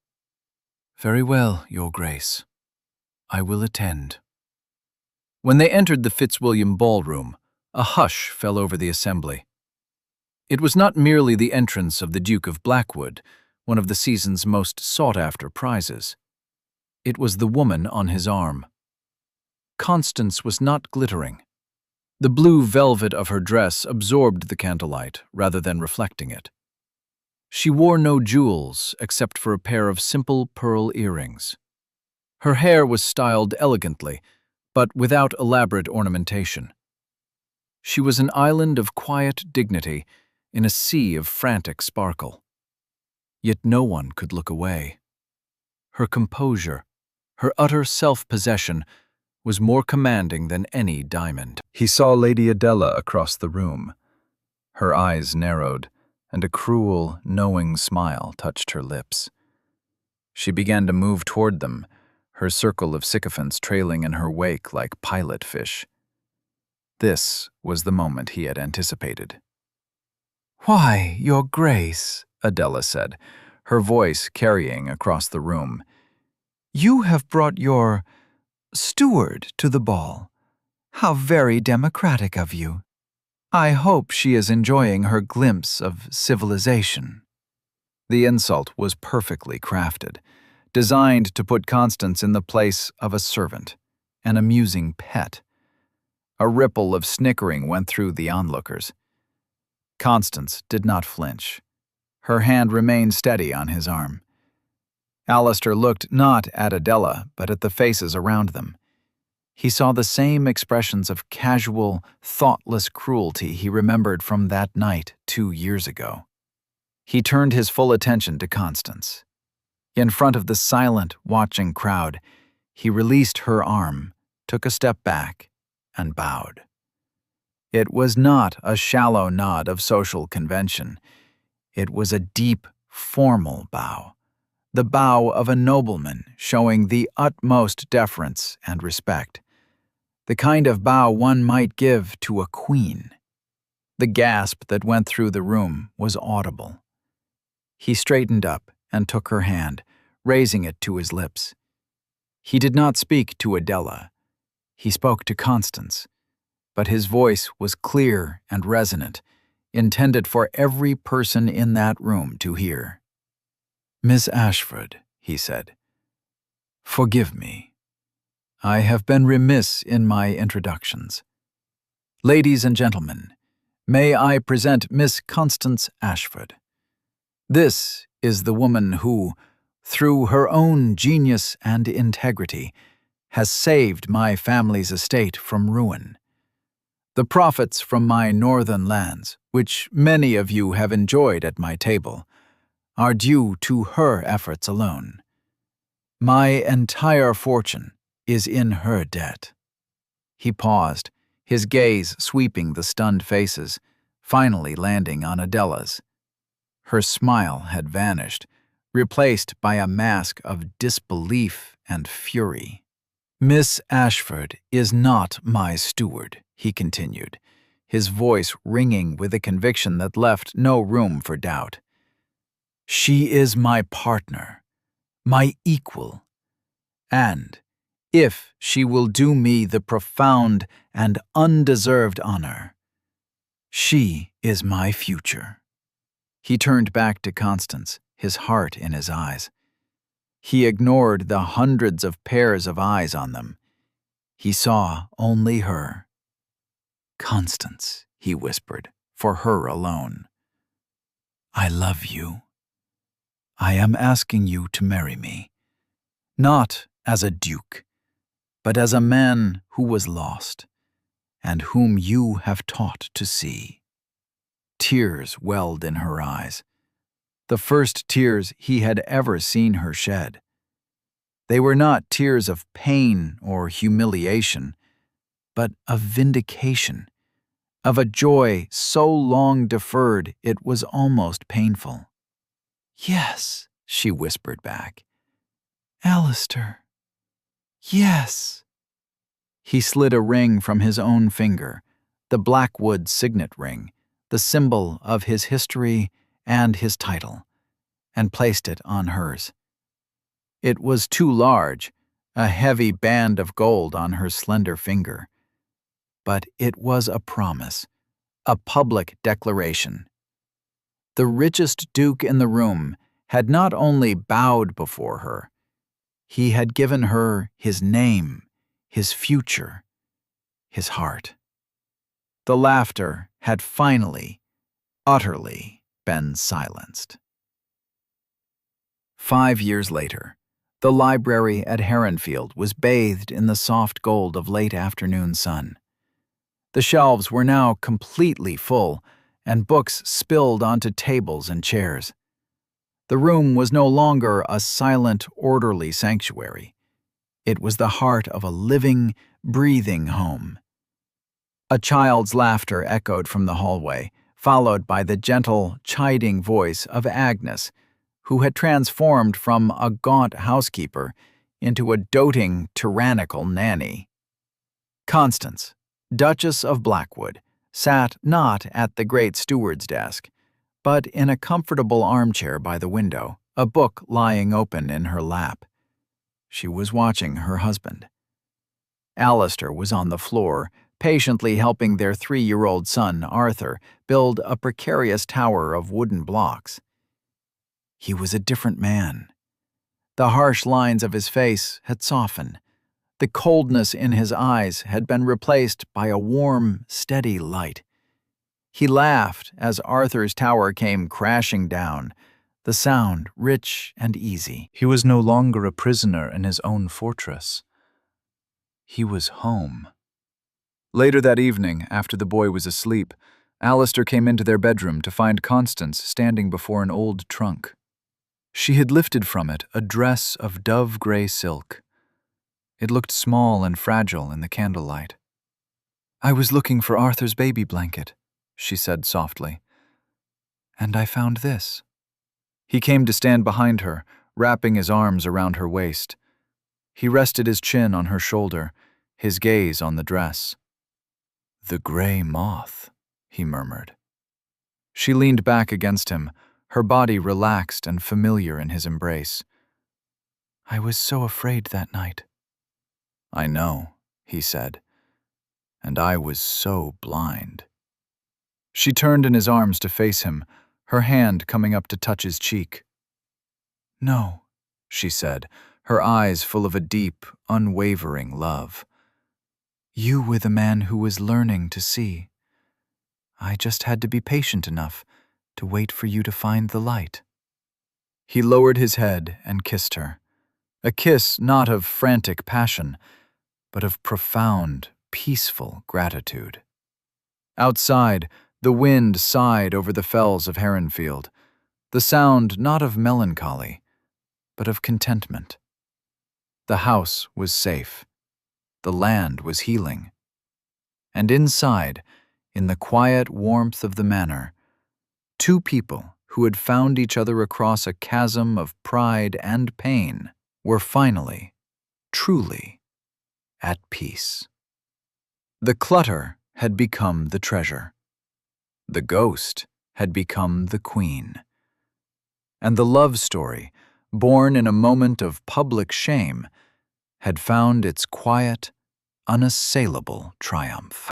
"Very well, Your Grace. I will attend." When they entered the Fitzwilliam ballroom, a hush fell over the assembly. It was not merely the entrance of the Duke of Blackwood, one of the season's most sought-after prizes. It was the woman on his arm. Constance was not glittering. The blue velvet of her dress absorbed the candlelight rather than reflecting it. She wore no jewels except for a pair of simple pearl earrings. Her hair was styled elegantly, but without elaborate ornamentation. She was an island of quiet dignity in a sea of frantic sparkle. Yet no one could look away. Her composure, her utter self-possession, was more commanding than any diamond. He saw Lady Adela across the room. Her eyes narrowed, and a cruel, knowing smile touched her lips. She began to move toward them, her circle of sycophants trailing in her wake like pilot fish. This was the moment he had anticipated. "Why, Your Grace," Adela said, her voice carrying across the room, "you have brought your steward to the ball. How very democratic of you. I hope she is enjoying her glimpse of civilization." The insult was perfectly crafted, designed to put Constance in the place of a servant, an amusing pet. A ripple of snickering went through the onlookers. Constance did not flinch. Her hand remained steady on his arm. Alistair looked not at Adela, but at the faces around them. He saw the same expressions of casual, thoughtless cruelty he remembered from that night 2 years ago. He turned his full attention to Constance. In front of the silent, watching crowd, he released her arm, took a step back, and bowed. It was not a shallow nod of social convention. It was a deep, formal bow, the bow of a nobleman showing the utmost deference and respect, the kind of bow one might give to a queen. The gasp that went through the room was audible. He straightened up and took her hand, raising it to his lips. He did not speak to Adela. He spoke to Constance, but his voice was clear and resonant, intended for every person in that room to hear. "Miss Ashford," he said, "forgive me. I have been remiss in my introductions. Ladies and gentlemen, may I present Miss Constance Ashford. This is the woman who, through her own genius and integrity, has saved my family's estate from ruin. The profits from my northern lands, which many of you have enjoyed at my table, are due to her efforts alone. My entire fortune is in her debt." He paused, his gaze sweeping the stunned faces, finally landing on Adela's. Her smile had vanished, replaced by a mask of disbelief and fury. "Miss Ashford is not my steward," he continued, his voice ringing with a conviction that left no room for doubt. "She is my partner, my equal, and if she will do me the profound and undeserved honor, she is my future." He turned back to Constance, his heart in his eyes. He ignored the hundreds of pairs of eyes on them. He saw only her. "Constance," he whispered, for her alone. "I love you. I am asking you to marry me, not as a duke, but as a man who was lost, and whom you have taught to see." Tears welled in her eyes, the first tears he had ever seen her shed. They were not tears of pain or humiliation, but of vindication, of a joy so long deferred it was almost painful. "Yes," she whispered back. "Alistair, yes." He slid a ring from his own finger, the Blackwood signet ring, the symbol of his history and his title, and placed it on hers. It was too large, a heavy band of gold on her slender finger. But it was a promise, a public declaration. The richest duke in the room had not only bowed before her, he had given her his name, his future, his heart. The laughter had finally, utterly been silenced. 5 years later, the library at Heronfield was bathed in the soft gold of late afternoon sun. The shelves were now completely full, and books spilled onto tables and chairs. The room was no longer a silent, orderly sanctuary. It was the heart of a living, breathing home. A child's laughter echoed from the hallway, followed by the gentle, chiding voice of Agnes, who had transformed from a gaunt housekeeper into a doting, tyrannical nanny. Constance, Duchess of Blackwood, sat not at the great steward's desk, but in a comfortable armchair by the window, a book lying open in her lap. She was watching her husband. Alistair was on the floor, patiently helping their 3-year-old son, Arthur, build a precarious tower of wooden blocks. He was a different man. The harsh lines of his face had softened. The coldness in his eyes had been replaced by a warm, steady light. He laughed as Arthur's tower came crashing down, the sound rich and easy. He was no longer a prisoner in his own fortress. He was home. Later that evening, after the boy was asleep, Alistair came into their bedroom to find Constance standing before an old trunk. She had lifted from it a dress of dove-gray silk. It looked small and fragile in the candlelight. "I was looking for Arthur's baby blanket," she said softly, "and I found this." He came to stand behind her, wrapping his arms around her waist. He rested his chin on her shoulder, his gaze on the dress. "The gray moth," he murmured. She leaned back against him, her body relaxed and familiar in his embrace. "I was so afraid that night." "I know," he said, "and I was so blind." She turned in his arms to face him, her hand coming up to touch his cheek. "No," she said, her eyes full of a deep, unwavering love. "You were the man who was learning to see. I just had to be patient enough to wait for you to find the light." He lowered his head and kissed her, a kiss not of frantic passion, but of profound, peaceful gratitude. Outside, the wind sighed over the fells of Heronfield, the sound not of melancholy, but of contentment. The house was safe. The land was healing. And inside, in the quiet warmth of the manor, two people who had found each other across a chasm of pride and pain were finally, truly, at peace. The clutter had become the treasure. The ghost had become the queen. And the love story, born in a moment of public shame, had found its quiet, unassailable triumph.